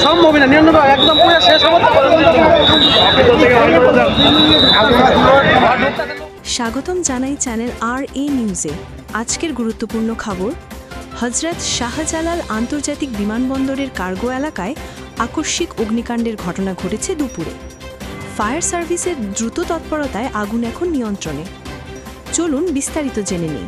সম্ভব না নিয়ন্ত্রণ একদম পুরো শেষ হবে। স্বাগতম জানাই চ্যানেল RA নিউজে। আজকের গুরুত্বপূর্ণ খবর, হজরত শাহজালাল আন্তর্জাতিক বিমানবন্দরের কার্গো এলাকায় আকস্মিক অগ্নিকাণ্ডের ঘটনা ঘটেছে দুপুরে। ফায়ার সার্ভিসের দ্রুত তৎপরতায় আগুন এখন নিয়ন্ত্রণে। চলুন বিস্তারিত জেনে নিই।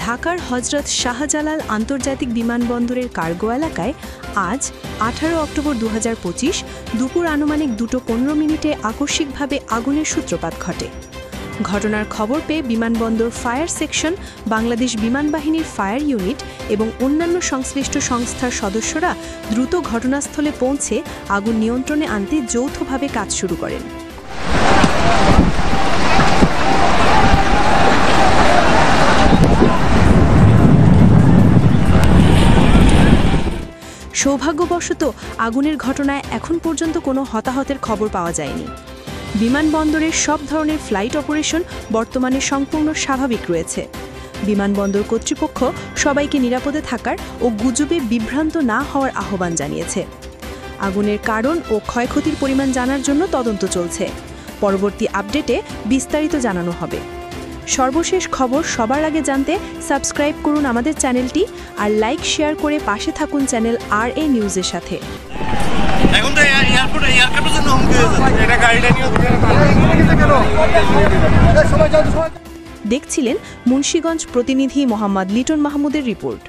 ঢাকার হজরত শাহজালাল আন্তর্জাতিক বিমানবন্দরের কার্গো এলাকায় আজ 18 অক্টোবর 2025 দুপুর আনুমানিক 2:15 আকস্মিকভাবে আগুনের সূত্রপাত ঘটে। ঘটনার খবর পেয়ে বিমানবন্দর ফায়ার সেকশন, বাংলাদেশ বিমান বাহিনীর ফায়ার ইউনিট এবং অন্যান্য সংশ্লিষ্ট সংস্থার সদস্যরা দ্রুত ঘটনাস্থলে পৌঁছে আগুন নিয়ন্ত্রণে আনতে যৌথভাবে কাজ শুরু করেন। সৌভাগ্যবশত আগুনের ঘটনায় এখন পর্যন্ত কোনো হতাহতের খবর পাওয়া যায়নি। বিমানবন্দরের সব ধরনের ফ্লাইট অপারেশন বর্তমানে সম্পূর্ণ স্বাভাবিক রয়েছে। বিমানবন্দর কর্তৃপক্ষ সবাইকে নিরাপদে থাকার ও গুজবে বিভ্রান্ত না হওয়ার আহ্বান জানিয়েছে। আগুনের কারণ ও ক্ষয়ক্ষতির পরিমাণ জানার জন্য তদন্ত চলছে। পরবর্তী আপডেটে বিস্তারিত জানানো হবে। সর্বশেষ খবর সবার আগে জানতে সাবস্ক্রাইব করুন আমাদের চ্যানেলটি আর লাইক শেয়ার করে পাশে থাকুন চ্যানেল RA নিউজের সাথে। এখন তো এয়ারপোর্টে এয়ারক্রাফটের জন্য হুমকি হয়ে যাচ্ছে। এটা গাড়িটা নিয়ে দেখছিলেন মুন্সিগঞ্জ প্রতিনিধি মোহাম্মদ লিটন মাহমুদের রিপোর্ট।